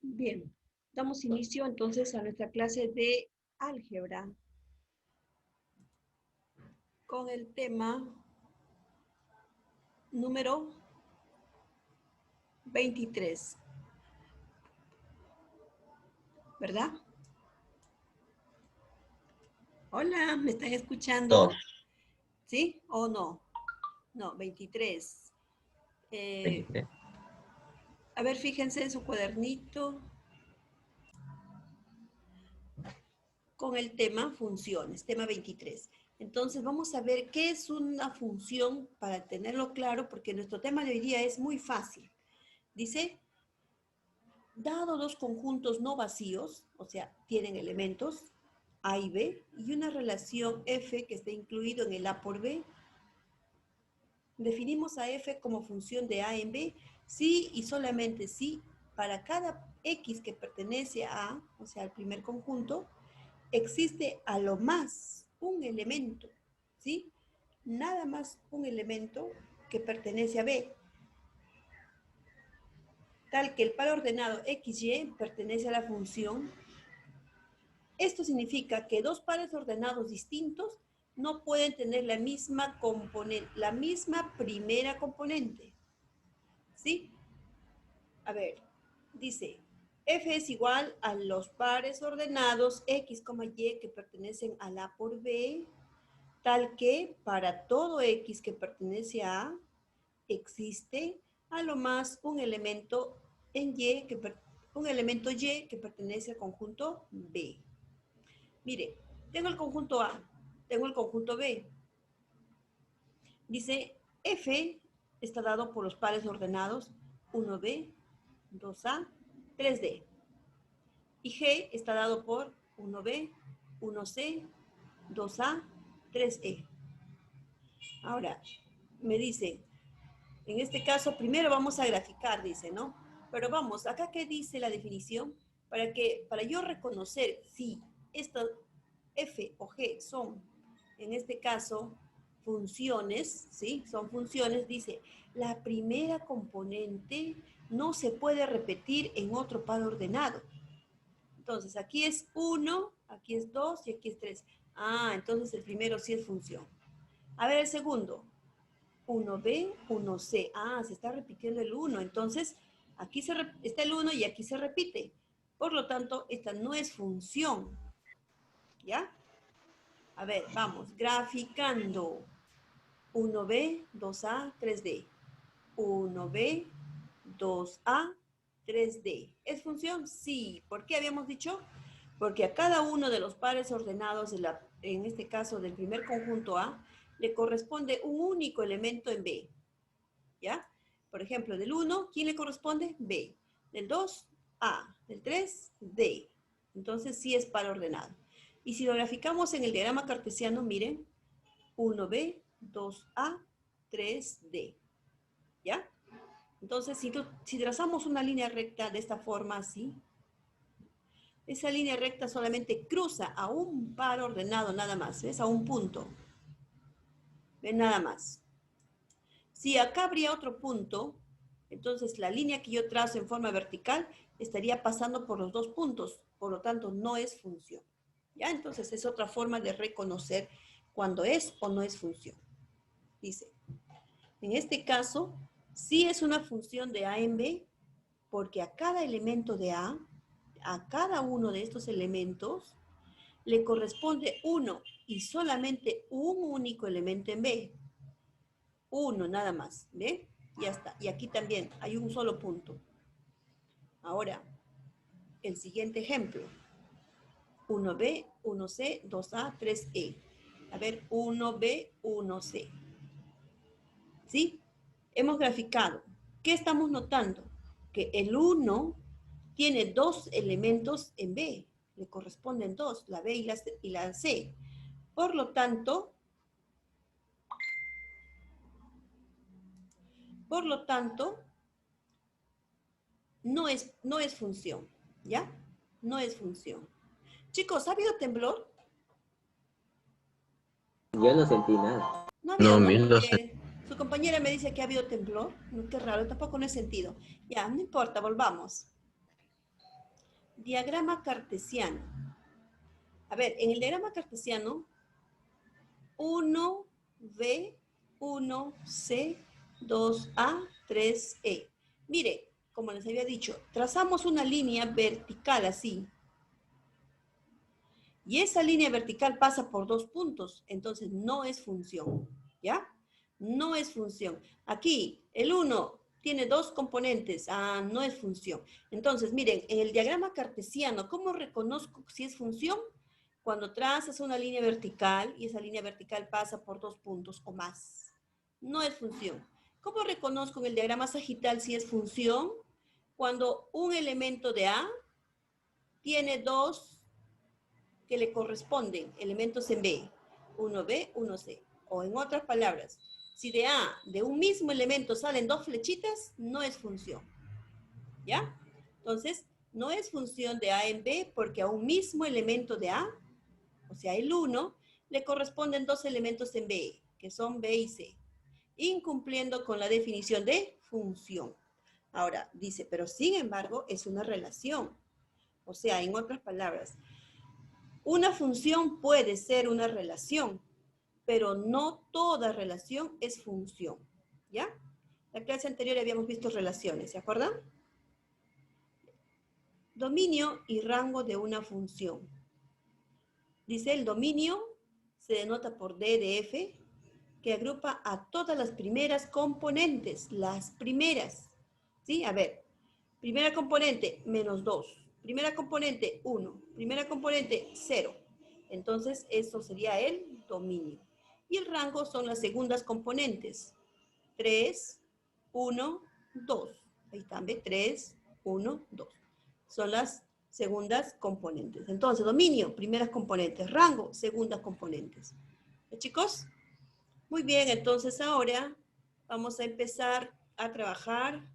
Bien, damos inicio entonces a nuestra clase de álgebra con el tema número 23, ¿verdad? Hola, ¿me están escuchando? Dos, ¿Sí o no? No, 23. 23. A ver, fíjense en su cuadernito con el tema funciones, tema 23. Entonces vamos a ver qué es una función para tenerlo claro, porque nuestro tema de hoy día es muy fácil. Dice, dado dos conjuntos no vacíos, o sea, tienen elementos A y B, y una relación F que está incluido en el A por B, definimos a F como función de A en B, si y solamente si para cada X que pertenece a A, o sea, al primer conjunto, existe a lo más un elemento, ¿sí? Nada más un elemento que pertenece a B, tal que el par ordenado XY pertenece a la función. Esto significa que dos pares ordenados distintos no pueden tener la misma componente, la misma primera componente. ¿Sí? A ver, dice, F es igual a los pares ordenados X, Y que pertenecen a la por B, tal que para todo X que pertenece a A, existe a lo más un elemento en Y un elemento Y que pertenece al conjunto B. Mire, tengo el conjunto A, tengo el conjunto B. Dice, F está dado por los pares ordenados 1B, 2A, 3D. Y G está dado por 1B, 1C, 2A, 3E. Ahora, me dice, en este caso, primero vamos a graficar, dice, ¿no? Pero vamos, acá qué dice la definición, para yo reconocer si estas F o G son, en este caso, funciones, ¿sí? Son funciones, dice, la primera componente no se puede repetir en otro par ordenado. Entonces, aquí es 1, aquí es 2 y aquí es 3. Ah, entonces el primero sí es función. A ver, el segundo. 1B, 1C. Ah, se está repitiendo el 1. Entonces, aquí está el 1 y aquí se repite. Por lo tanto, esta no es función. ¿Ya? A ver, vamos. Graficando. 1B, 2A, 3D. 1B, 2A, 3D. ¿Es función? Sí. ¿Por qué habíamos dicho? Porque a cada uno de los pares ordenados, en este caso del primer conjunto A, le corresponde un único elemento en B. ¿Ya? Por ejemplo, del 1, ¿quién le corresponde? B. Del 2, A. Del 3, D. Entonces sí es par ordenado. Y si lo graficamos en el diagrama cartesiano, miren, 1B, 2A, 3D. ¿Ya? Entonces, si trazamos una línea recta de esta forma así, esa línea recta solamente cruza a un par ordenado nada más, ¿ves? A un punto. ¿Ven? Nada más. Si acá habría otro punto, entonces la línea que yo trazo en forma vertical estaría pasando por los dos puntos, por lo tanto no es función. ¿Ya? Entonces es otra forma de reconocer cuando es o no es función. Dice, en este caso, sí es una función de A en B, porque a cada elemento de a cada uno de estos elementos, le corresponde uno y solamente un único elemento en B. Uno nada más, ¿ve? Ya está. Y aquí también hay un solo punto. Ahora, el siguiente ejemplo. 1B, 1C, 2A, 3E. A ver, 1B, 1C. ¿Sí? Hemos graficado. ¿Qué estamos notando? Que el 1 tiene dos elementos en B. Le corresponden dos, la B y la C. Por lo tanto, no es función, ¿ya? No es función. Chicos, ¿ha habido temblor? Yo no sentí nada. No ha habido, No, ¿no? mil dos. Porque su compañera me dice que ha habido temblor. No, qué raro, tampoco no he sentido. Ya, no importa, volvamos. diagrama cartesiano. A ver, en el diagrama cartesiano, 1B, 1C, 2A, 3E. Mire, como les había dicho, trazamos una línea vertical así. Y esa línea vertical pasa por 2 puntos, entonces no es función, ¿ya? No es función. Aquí, el 1 tiene 2 componentes, no es función. Entonces, miren, en el diagrama cartesiano, ¿cómo reconozco si es función? Cuando trazas una línea vertical y esa línea vertical pasa por 2 puntos o más. No es función. ¿Cómo reconozco en el diagrama sagital si es función? Cuando un elemento de A tiene 2 que le corresponden elementos en B, 1B, 1C. O en otras palabras, si de A, de un mismo elemento salen 2 flechitas, no es función. ¿Ya? Entonces, no es función de A en B porque a un mismo elemento de A, o sea, el 1, le corresponden 2 elementos en B, que son B y C, incumpliendo con la definición de función. Ahora, dice, pero sin embargo, es una relación. O sea, en otras palabras, una función puede ser una relación, pero no toda relación es función, ¿ya? La clase anterior habíamos visto relaciones, ¿se acuerdan? Dominio y rango de una función. Dice, el dominio se denota por D de F, que agrupa a todas las primeras componentes, las primeras, ¿sí? A ver, primera componente, menos 2. Primera componente, 1. Primera componente, 0. Entonces, eso sería el dominio. Y el rango son las segundas componentes. 3, 1, 2. Ahí están, ¿ve? 3, 1, 2. Son las segundas componentes. Entonces, dominio, primeras componentes. Rango, segundas componentes. ¿Ya, chicos? Muy bien, entonces ahora vamos a empezar a trabajar.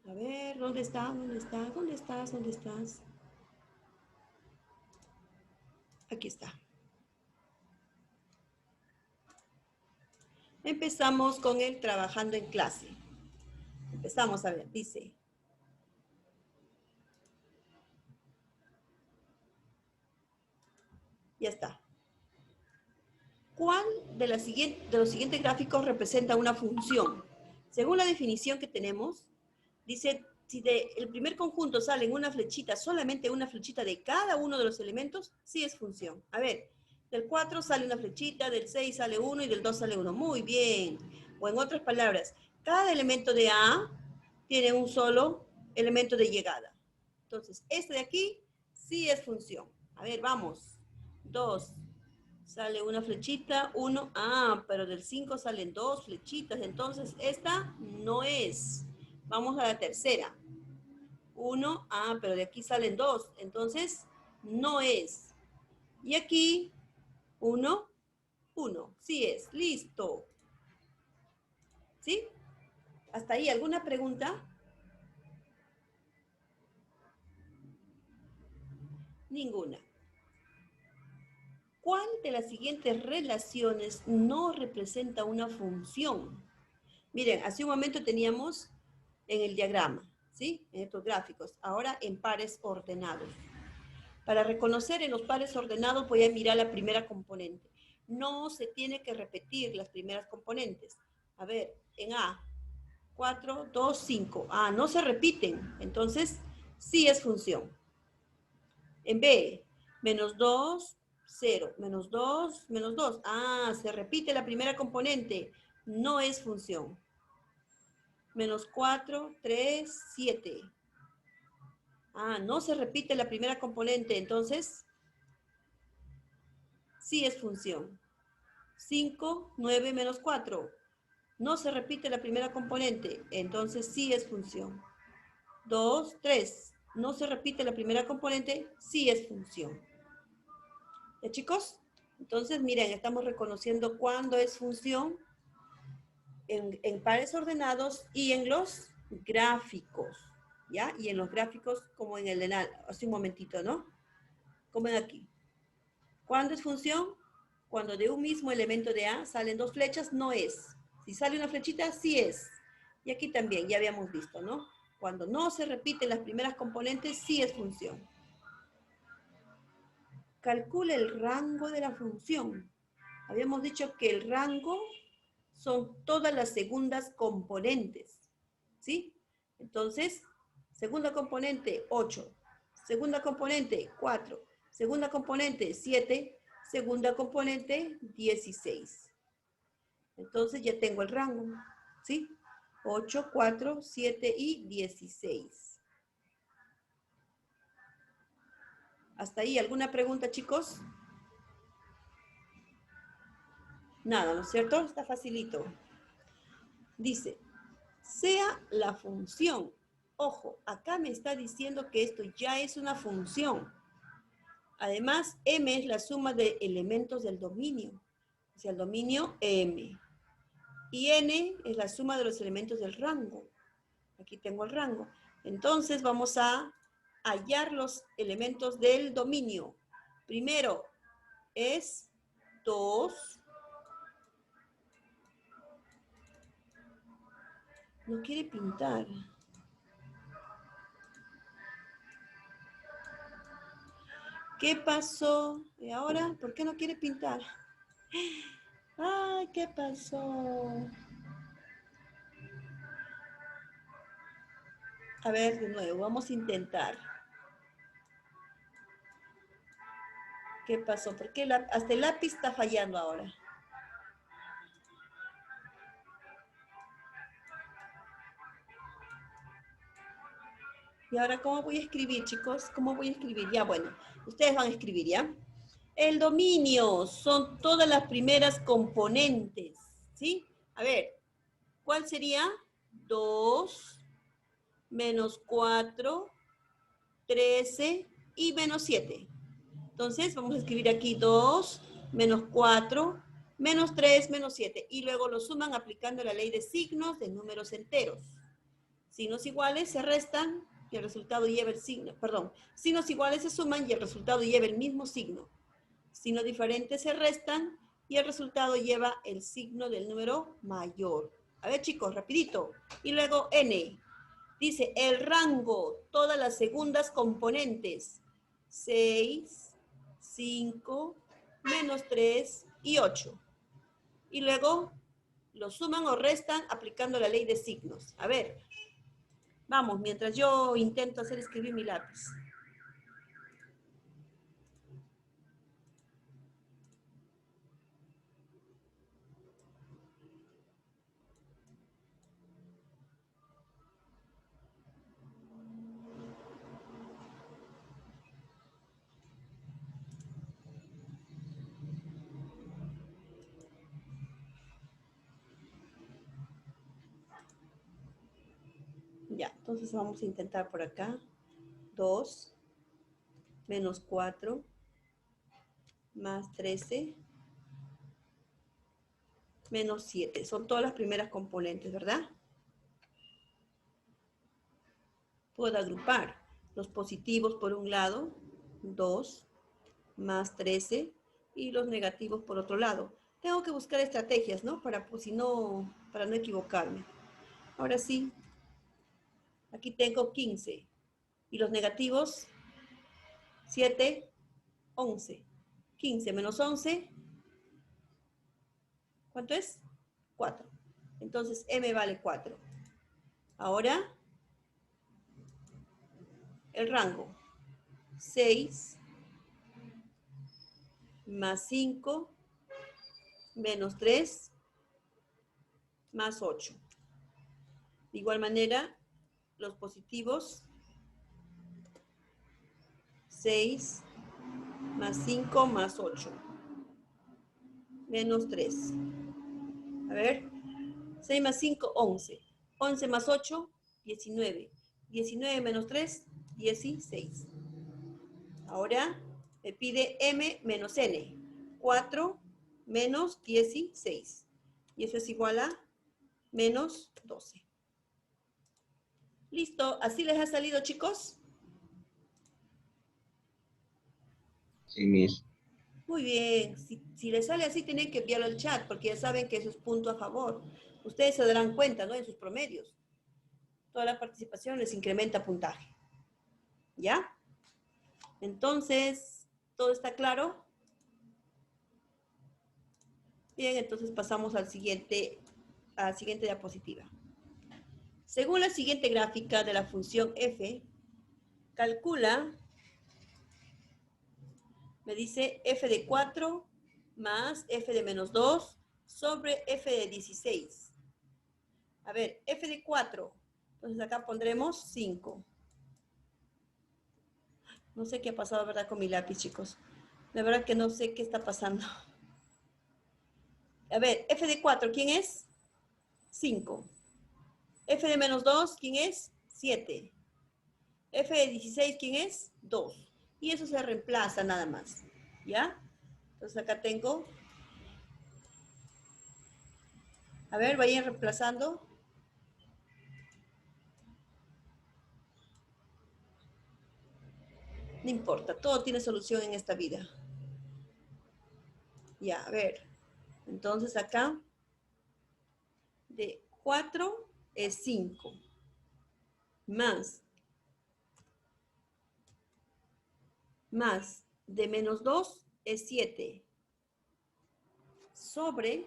A ver, ¿dónde está? ¿Dónde está? ¿Dónde estás? ¿Dónde estás? Aquí está. Empezamos con el trabajando en clase. Empezamos a ver, dice. Ya está. ¿Cuál de los siguientes gráficos representa una función? Según la definición que tenemos, dice, si del primer conjunto salen una flechita, solamente una flechita de cada uno de los elementos, sí es función. A ver, del 4 sale una flechita, del 6 sale 1 y del 2 sale 1. Muy bien. O en otras palabras, cada elemento de A tiene un solo elemento de llegada. Entonces, este de aquí sí es función. A ver, vamos. 2. Sale una flechita, 1. Pero del 5 salen 2 flechitas. Entonces, esta no es. Vamos a la tercera. 1. Pero de aquí salen 2. Entonces, no es. Y aquí, 1, 1. Sí es. Listo. ¿Sí? ¿Hasta ahí alguna pregunta? Ninguna. ¿Cuál de las siguientes relaciones no representa una función? Miren, hace un momento teníamos en el diagrama, ¿sí? En estos gráficos. Ahora en pares ordenados. Para reconocer en los pares ordenados voy a mirar la primera componente. No se tiene que repetir las primeras componentes. A ver, en A, 4, 2, 5. No se repiten. Entonces, sí es función. En B, menos 2, 0, menos 2, menos 2. Se repite la primera componente. No es función. Menos 4, 3, 7. No se repite la primera componente. Entonces, sí es función. 5, 9, menos 4. No se repite la primera componente. Entonces, sí es función. 2, 3. No se repite la primera componente. Sí es función. ¿Ya, chicos? Entonces, miren, estamos reconociendo cuándo es función en pares ordenados y en los gráficos, ¿ya? Y en los gráficos como en el de hace un momentito, ¿no? Como en aquí. ¿Cuándo es función? Cuando de un mismo elemento de A salen 2 flechas, no es. Si sale una flechita, sí es. Y aquí también, ya habíamos visto, ¿no? Cuando no se repiten las primeras componentes, sí es función. Calcula el rango de la función. Habíamos dicho que el rango son todas las segundas componentes, ¿sí? Entonces, segunda componente, 8. Segunda componente, 4. Segunda componente, 7. Segunda componente, 16. Entonces ya tengo el rango, ¿sí? 8, 4, 7 y 16. ¿Hasta ahí alguna pregunta, chicos? Nada, ¿no es cierto? Está facilito. Dice, sea la función. Ojo, acá me está diciendo que esto ya es una función. Además, M es la suma de elementos del dominio. O sea, el dominio M. Y N es la suma de los elementos del rango. Aquí tengo el rango. Entonces, vamos a hallar los elementos del dominio. Primero es 2. No quiere pintar. ¿Qué pasó? ¿Y ahora? ¿Por qué no quiere pintar? Ay, ¿qué pasó? A ver, de nuevo, vamos a intentar. ¿Qué pasó? ¿Por qué hasta el lápiz está fallando ahora? Y ahora, ¿cómo voy a escribir, chicos? ¿Cómo voy a escribir? Ya, bueno, ustedes van a escribir, ¿ya? El dominio son todas las primeras componentes, ¿sí? A ver, ¿cuál sería? 2 menos 4, 13 y menos 7. Entonces, vamos a escribir aquí 2 menos 4 menos 3 menos 7. Y luego lo suman aplicando la ley de signos de números enteros. Signos iguales se restan y el resultado lleva el signo. Perdón, signos iguales se suman y el resultado lleva el mismo signo. Signos diferentes se restan y el resultado lleva el signo del número mayor. A ver, chicos, rapidito. Y luego N. Dice el rango, todas las segundas componentes. 6, 5, menos 3 y 8. Y luego lo suman o restan aplicando la ley de signos. A ver, vamos, mientras yo intento hacer escribir mi lápiz. Ya, entonces vamos a intentar por acá. 2 menos 4 más 13 menos 7. Son todas las primeras componentes, ¿verdad? Puedo agrupar los positivos por un lado, 2 más 13, y los negativos por otro lado. Tengo que buscar estrategias, ¿no? Para no equivocarme. Ahora sí, aquí tengo 15. Y los negativos, 7, 11. 15 menos 11, ¿cuánto es? 4. Entonces, M vale 4. Ahora, el rango. 6 más 5 menos 3 más 8. De igual manera, los positivos, 6 más 5 más 8 menos 3. A ver, 6 más 5, 11. 11 más 8, 19. 19 menos 3, 16. Ahora me pide M menos N. 4 menos 16. Y eso es igual a menos 12. ¿Listo? ¿Así les ha salido, chicos? Sí, Miss. Muy bien. Si les sale así, tienen que enviarlo al chat, porque ya saben que eso es punto a favor. Ustedes se darán cuenta, ¿no? En sus promedios. Toda la participación les incrementa puntaje. ¿Ya? Entonces, ¿todo está claro? Bien, entonces pasamos a la siguiente diapositiva. Según la siguiente gráfica de la función f, calcula, me dice f de 4 más f de menos 2 sobre f de 16. A ver, f de 4. Entonces acá pondremos 5. No sé qué ha pasado, ¿verdad? Con mi lápiz, chicos. La verdad que no sé qué está pasando. A ver, f de 4, ¿quién es? 5. F de menos 2, ¿quién es? 7. F de 16, ¿quién es? 2. Y eso se reemplaza nada más. ¿Ya? Entonces acá tengo. A ver, vayan reemplazando. No importa, todo tiene solución en esta vida. Ya, a ver. Entonces acá, de 4 es 5. Más de menos 2 es 7. Sobre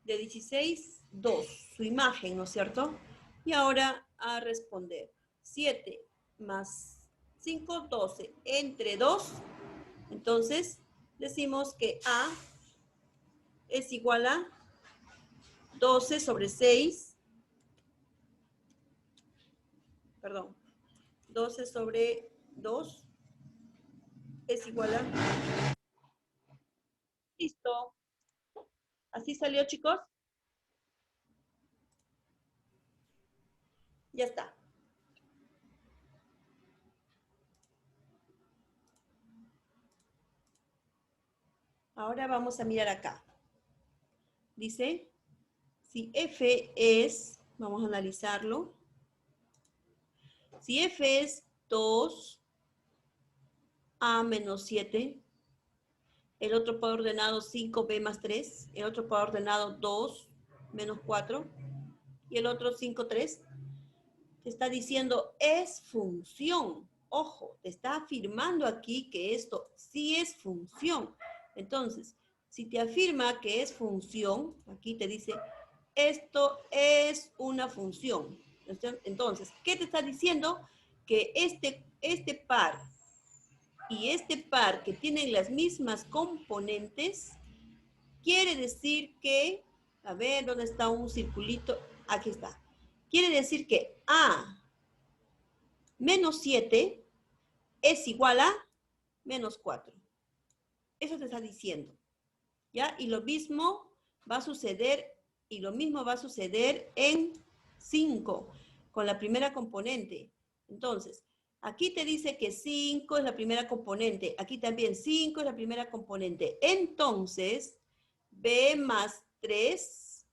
de 16, 2. Su imagen, ¿no es cierto? Y ahora a responder. 7 más 5, 12. Entre 2, entonces decimos que A es igual a 12 sobre 6. Perdón. 12 sobre 2 es igual a... Listo. ¿Así salió, chicos? Ya está. Ahora vamos a mirar acá. Dice, si f es, vamos a analizarlo. Si f es 2a menos 7, el otro poder ordenado 5b más 3, el otro poder ordenado 2 menos 4, y el otro 5, 3, te está diciendo es función. Ojo, te está afirmando aquí que esto sí es función. Entonces, si te afirma que es función, aquí te dice, esto es una función. Entonces, ¿qué te está diciendo? Que este par y este par que tienen las mismas componentes, quiere decir que, a ver, ¿dónde está un circulito? Aquí está. Quiere decir que A menos 7 es igual a menos 4. Eso te está diciendo, ¿ya? Y lo mismo va a suceder, en 5, con la primera componente. Entonces, aquí te dice que 5 es la primera componente. Aquí también 5 es la primera componente. Entonces, B más 3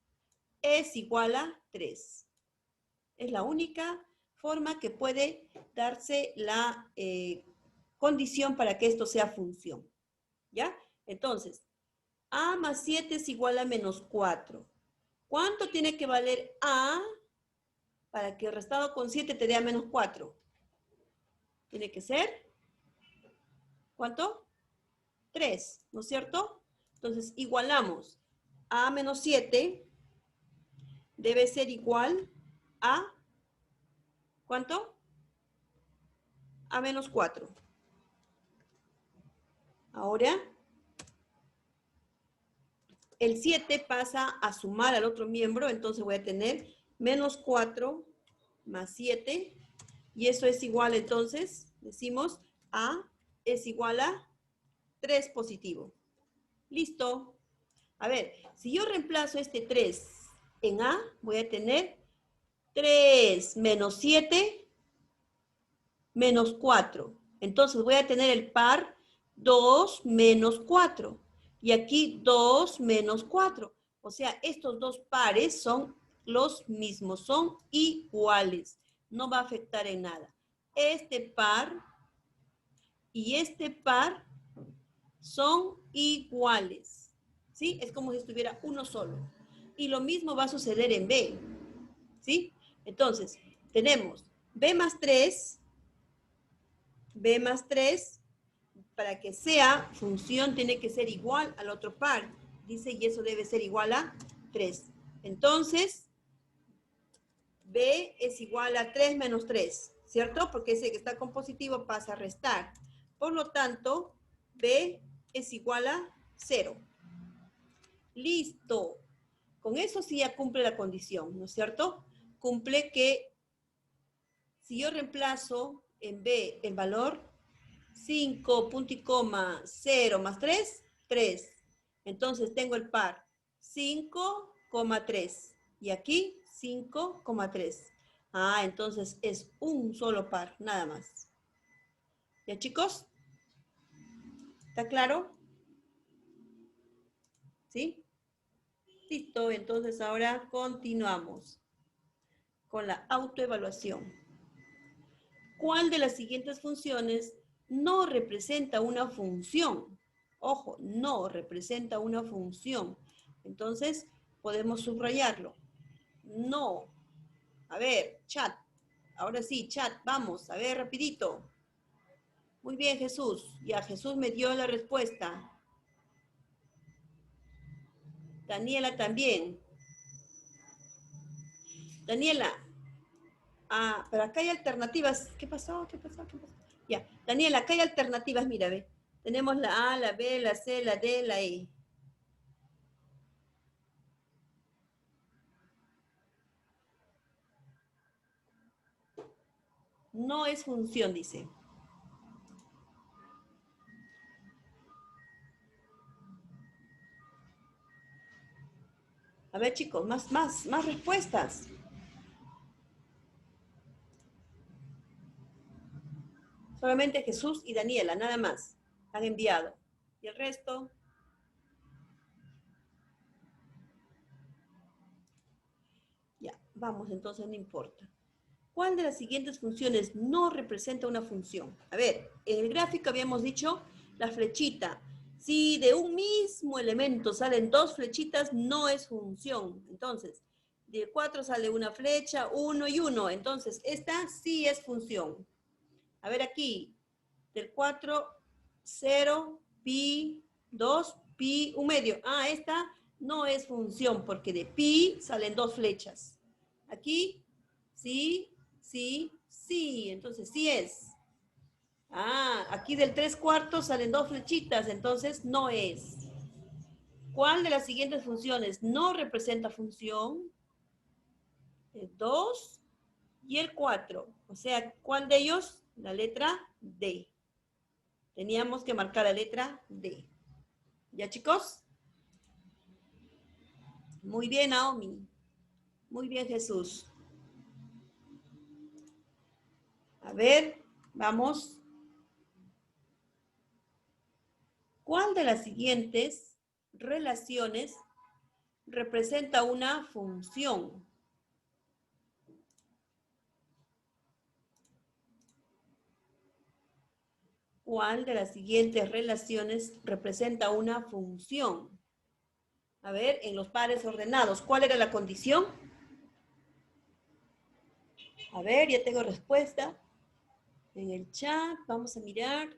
es igual a 3. Es la única forma que puede darse la condición para que esto sea función. ¿Ya? Entonces, A más 7 es igual a menos 4. ¿Cuánto tiene que valer A para que restado con 7 te dé a menos 4? Tiene que ser, ¿cuánto? 3, ¿no es cierto? Entonces, igualamos. A menos 7 debe ser igual a, ¿cuánto? A menos 4. Ahora, el 7 pasa a sumar al otro miembro, entonces voy a tener menos 4 más 7, y eso es igual, entonces, decimos, A es igual a 3 positivo. Listo. A ver, si yo reemplazo este 3 en A, voy a tener 3 menos 7 menos 4. Entonces voy a tener el par 2 menos 4. Y aquí 2 menos 4. O sea, estos dos pares son los mismos, son iguales. No va a afectar en nada. Este par y este par son iguales. ¿Sí? Es como si estuviera uno solo. Y lo mismo va a suceder en B. ¿Sí? Entonces, tenemos B más 3, para que sea función tiene que ser igual al otro par. Dice, y eso debe ser igual a 3. Entonces, B es igual a 3 menos 3, ¿cierto? Porque ese que está con positivo pasa a restar. Por lo tanto, B es igual a 0. Listo. Con eso sí ya cumple la condición, ¿no es cierto? Cumple que si yo reemplazo en B el valor 5, punto y coma, 0 más 3, 3. Entonces tengo el par 5,3. Y aquí 5,3. Ah, entonces es un solo par, nada más. ¿Ya, chicos? ¿Está claro? ¿Sí? Listo, entonces ahora continuamos con la autoevaluación. ¿Cuál de las siguientes funciones no representa una función? Ojo, no representa una función. Entonces, podemos subrayarlo. No. A ver, chat. Ahora sí, chat, vamos, a ver, rapidito. Muy bien, Jesús. Ya, Jesús me dio la respuesta. Daniela también. Daniela. Ah, pero acá hay alternativas. ¿Qué pasó? ¿Qué pasó? ¿Qué pasó? Ya, Daniela, acá hay alternativas, mira, ve. Tenemos la A, la B, la C, la D, la E. No es función, dice. A ver, chicos, más respuestas. Solamente Jesús y Daniela, nada más. Han enviado. Y el resto. Ya, vamos, entonces no importa. ¿Cuál de las siguientes funciones no representa una función? A ver, en el gráfico habíamos dicho la flechita. Si de un mismo elemento salen dos flechitas, no es función. Entonces, de 4 sale una flecha, 1 y 1. Entonces, esta sí es función. A ver aquí, del 4, 0, pi, 2, pi, un medio. Ah, esta no es función porque de pi salen dos flechas. Aquí, sí, sí, sí. Entonces, sí es. Ah, aquí del 3/4 salen dos flechitas, entonces no es. ¿Cuál de las siguientes funciones no representa función? El 2 y el 4. O sea, ¿cuál de ellos? La letra D. Teníamos que marcar la letra D. ¿Ya, chicos? Muy bien, Naomi. Muy bien, Jesús. A ver, vamos. ¿Cuál de las siguientes relaciones representa una función? ¿Cuál de las siguientes relaciones representa una función? A ver, en los pares ordenados, ¿cuál era la condición? A ver, ya tengo respuesta. En el chat, vamos a mirar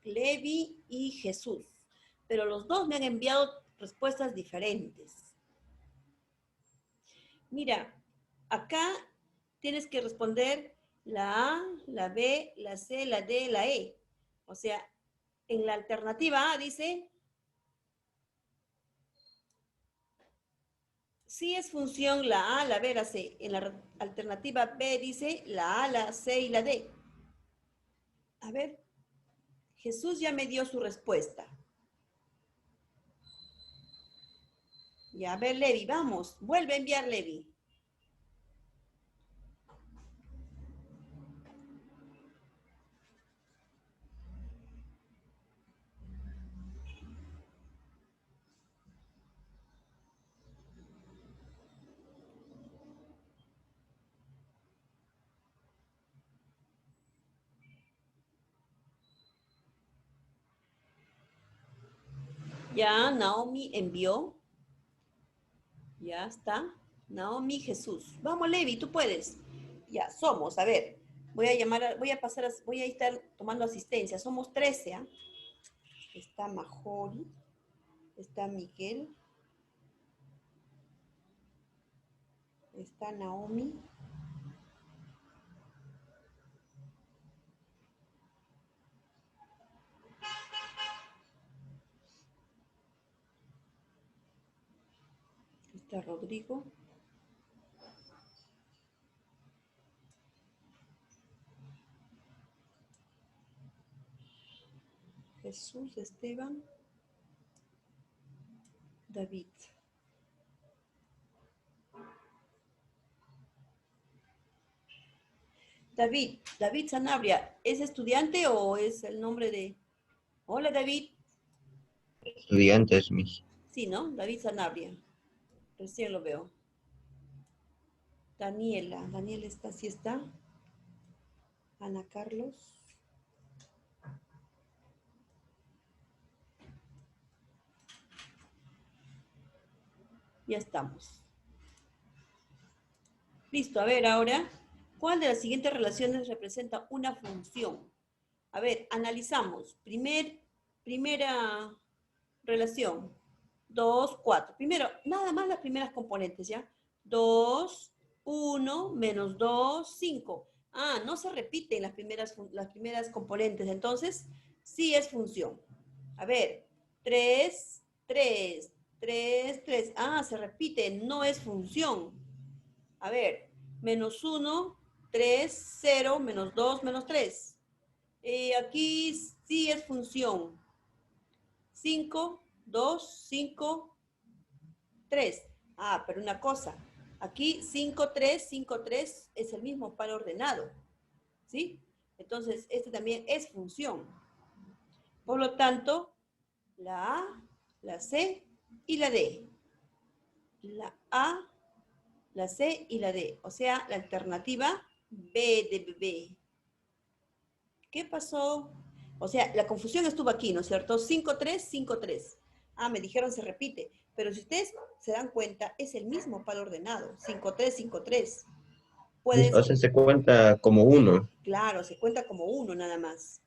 Levi y Jesús. Pero los dos me han enviado respuestas diferentes. Mira, acá tienes que responder la A, la B, la C, la D, la E. O sea, en la alternativa A dice, sí es función la A, la B, la C. En la alternativa B dice la A, la C y la D. A ver, Jesús ya me dio su respuesta. Ya, a ver, Levi, vamos. Vuelve a enviar, Levi. Ya, Naomi envió. Ya está. Naomi Jesús. Vamos, Levi, tú puedes. Ya, somos, a ver. Voy a llamar, voy a estar tomando asistencia. Somos 13, ¿ah? Está Majori. Está Miguel. Está Naomi. Está Rodrigo. Jesús, Esteban. David. David Sanabria, ¿es estudiante o es el nombre de...? Hola, David. Estudiantes, Miss. Sí, ¿no? David Sanabria. Recién lo veo. Daniela. Daniela está, sí está. Ana Carlos. Ya estamos. Listo, a ver ahora, ¿cuál de las siguientes relaciones representa una función? A ver, analizamos. Primera relación. 2, 4. Primero, nada más las primeras componentes, ¿ya? 2, 1, menos 2, 5. Ah, no se repiten las primeras componentes, entonces sí es función. A ver, 3, 3, 3, 3. Ah, se repite, no es función. A ver, menos 1, 3, 0, menos 2, menos 3. Aquí sí es función. 5, 2, 5, 3. Ah, pero una cosa. Aquí 5, 3, 5, 3 es el mismo par ordenado. ¿Sí? Entonces, este también es función. Por lo tanto, la A, la C y la D. La A, la C y la D. O sea, la alternativa B de bebé. ¿Qué pasó? O sea, la confusión estuvo aquí, ¿no es cierto? 5, 3, 5, 3. Ah, me dijeron se repite. Pero si ustedes se dan cuenta, es el mismo par ordenado. 5, 3, 5, 3. Miss, Puedes, o sea, se cuenta como uno. claro, se cuenta como uno nada más.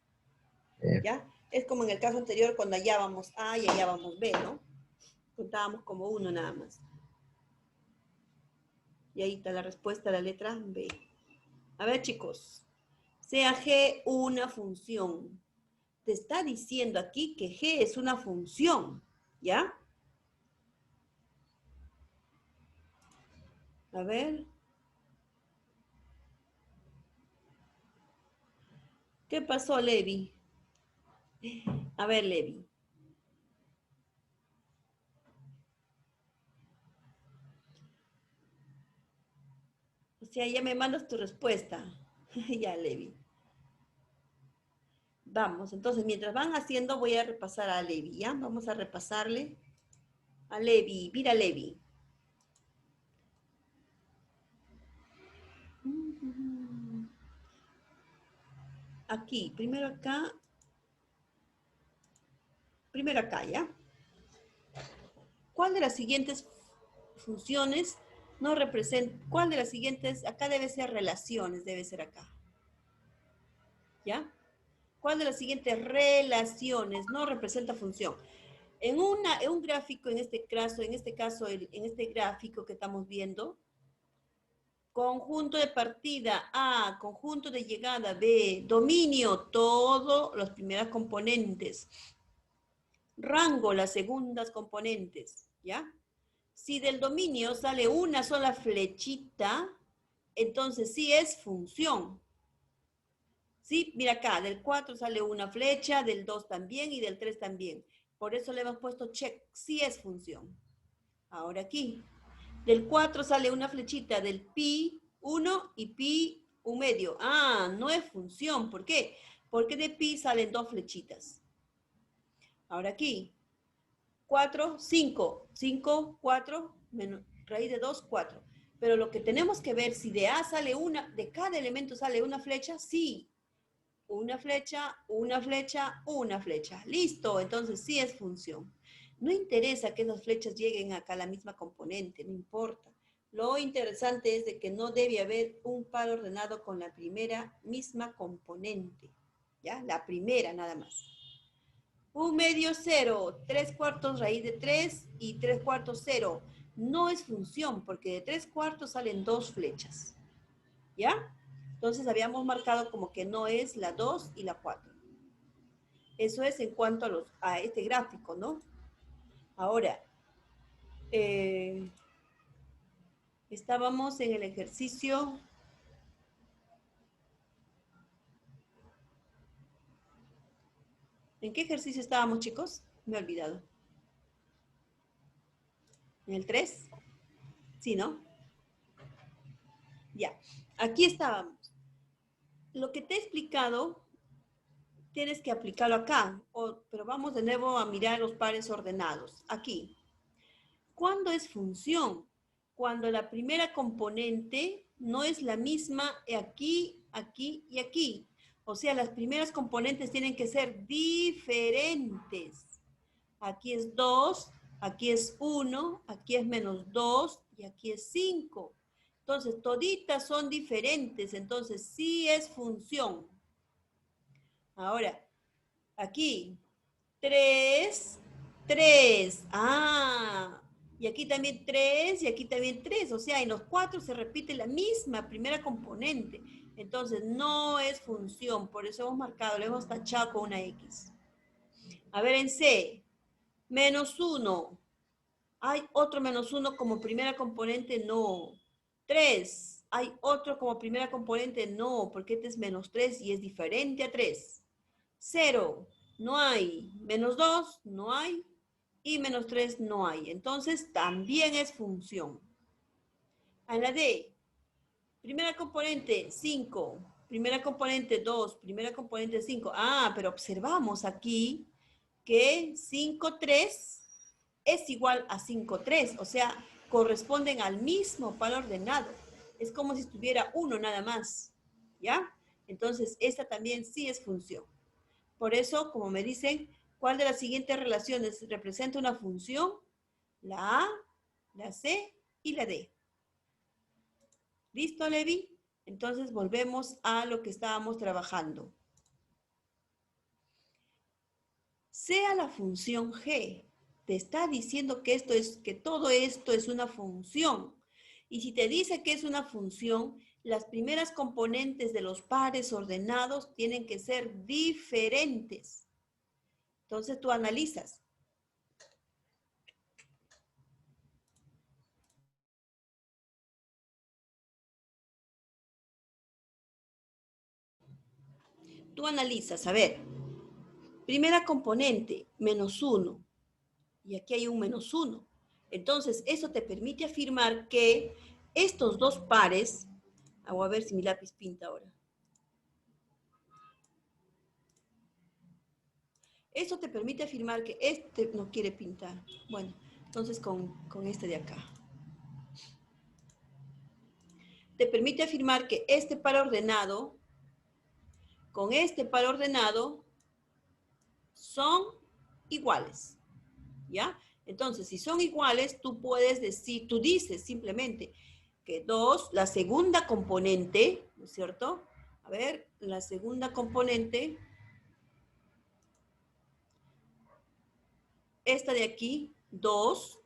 Eh, ¿Ya? Es como en el caso anterior cuando hallábamos A y hallábamos B, ¿no? Contábamos como uno nada más. Y ahí está la respuesta a la letra B. A ver, chicos. Sea G una función. Te está diciendo aquí que G es una función, ¿ya? A ver. ¿Qué pasó, Levi? A ver, Levi. O sea, ya me mandas tu respuesta. Ya, Levi. Vamos, entonces, mientras van haciendo, voy a repasar a Levi, ¿ya? Vamos a repasarle a Levi. Mira, Levi. Aquí, primero acá, ¿ya? ¿Cuál de las siguientes funciones no representa, cuál de las siguientes, acá debe ser relaciones, debe ser acá, ¿ya? ¿Cuál de las siguientes relaciones no representa función? En un gráfico, en este caso, en este gráfico que estamos viendo, conjunto de partida A, conjunto de llegada B, dominio, todas las primeras componentes, rango, las segundas componentes, ¿ya? Si del dominio sale una sola flechita, entonces sí es función. ¿Sí? Mira acá, del 4 sale una flecha, del 2 también y del 3 también. Por eso le hemos puesto check, sí es función. Ahora aquí, del 4 sale una flechita, del pi 1 y pi 1 medio. Ah, no es función. ¿Por qué? Porque de pi salen dos flechitas. Ahora aquí, 4, 5. 5, 4, menos, raíz de 2, 4. Pero lo que tenemos que ver, si de A sale una, de cada elemento sale una flecha, sí. Una flecha, una flecha, una flecha. Listo, entonces sí es función. No interesa que esas flechas lleguen acá a la misma componente, no importa. Lo interesante es de que no debe haber un par ordenado con la primera misma componente, ¿ya? La primera nada más. 1/2 0, 3/4 raíz de 3 y 3/4 0. No es función porque de 3/4 salen 2 flechas, ¿ya? Entonces habíamos marcado como que no es la 2 y la 4. Eso es en cuanto a este gráfico, ¿no? Ahora, estábamos en el ejercicio. ¿En qué ejercicio estábamos, chicos? Me he olvidado. ¿En el 3? Sí, ¿no? Ya. Aquí estábamos. Lo que te he explicado, tienes que aplicarlo acá. Pero vamos de nuevo a mirar los pares ordenados. Aquí. ¿Cuándo es función? Cuando la primera componente no es la misma aquí, aquí y aquí. O sea, las primeras componentes tienen que ser diferentes. Aquí es 2, aquí es 1, aquí es menos 2 y aquí es 5. Entonces, toditas son diferentes, entonces sí es función. Ahora, aquí, 3, 3. Ah, y aquí también 3 y aquí también 3. O sea, en los 4 se repite la misma primera componente. Entonces, no es función. Por eso hemos marcado, lo hemos tachado con una X. A ver, en C, menos 1. ¿Hay otro menos 1 como primera componente? No. 3. ¿Hay otro como primera componente? No, porque este es menos 3 y es diferente a 3. 0. No hay. Menos 2. No hay. Y menos 3 no hay. Entonces, también es función. A la D. Primera componente, 5. Primera componente, 2. Primera componente, 5. Ah, pero observamos aquí que 5, 3 es igual a 5, 3. O sea, corresponden al mismo par ordenado. Es como si estuviera uno nada más. ¿Ya? Entonces, esta también sí es función. Por eso, como me dicen, ¿cuál de las siguientes relaciones representa una función? La A, la C y la D. ¿Listo, Levi? Entonces volvemos a lo que estábamos trabajando. Sea la función G, te está diciendo que todo esto es una función. Y si te dice que es una función, las primeras componentes de los pares ordenados tienen que ser diferentes. Entonces tú analizas. Tú analizas, a ver, primera componente, menos 1. Y aquí hay un menos 1. Entonces, eso te permite afirmar que estos dos pares, voy a ver si mi lápiz pinta ahora. Eso te permite afirmar que este no quiere pintar. Bueno, entonces con este de acá. Te permite afirmar que este par ordenado, con este par ordenado, son iguales. ¿Ya? Entonces, si son iguales, tú puedes decir, tú dices simplemente que 2, la segunda componente, ¿no es cierto? A ver, la segunda componente, esta de aquí, 2,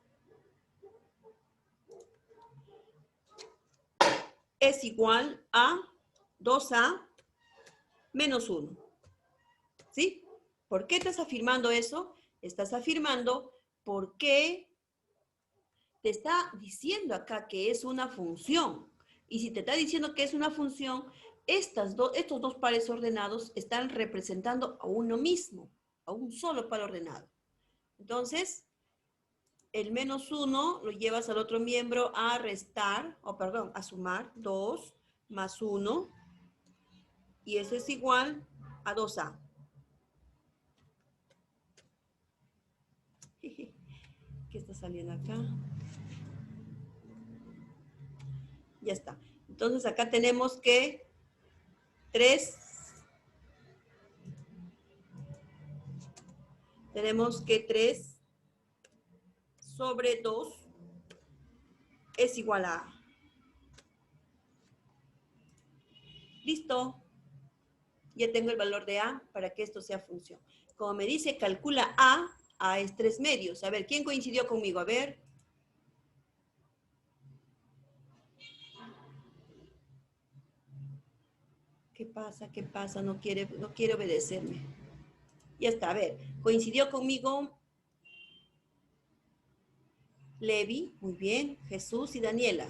es igual a 2A menos 1. ¿Sí? ¿Por qué estás afirmando eso? Estás afirmando porque te está diciendo acá que es una función. Y si te está diciendo que es una función, estos dos pares ordenados están representando a uno mismo, a un solo par ordenado. Entonces, el menos 1 lo llevas al otro miembro a restar, a sumar 2 más 1, y eso es igual a 2A. ¿Qué está saliendo acá? Ya está. Entonces acá tenemos que 3 tenemos que 3 sobre 2 es igual a A. Listo. Ya tengo el valor de A para que esto sea función. Como me dice, calcula A es 3 medios. A ver, ¿quién coincidió conmigo? A ver. ¿Qué pasa? ¿Qué pasa? No quiere obedecerme. Ya está, a ver. Coincidió conmigo Levi, muy bien. Jesús y Daniela.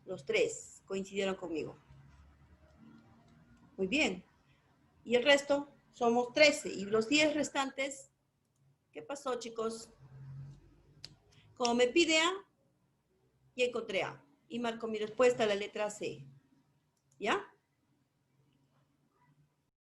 Los 3 coincidieron conmigo. Muy bien. Y el resto somos 13. Y los 10 restantes, ¿qué pasó, chicos? Como me pide A, ya encontré A. Y marco mi respuesta a la letra C. ¿Ya?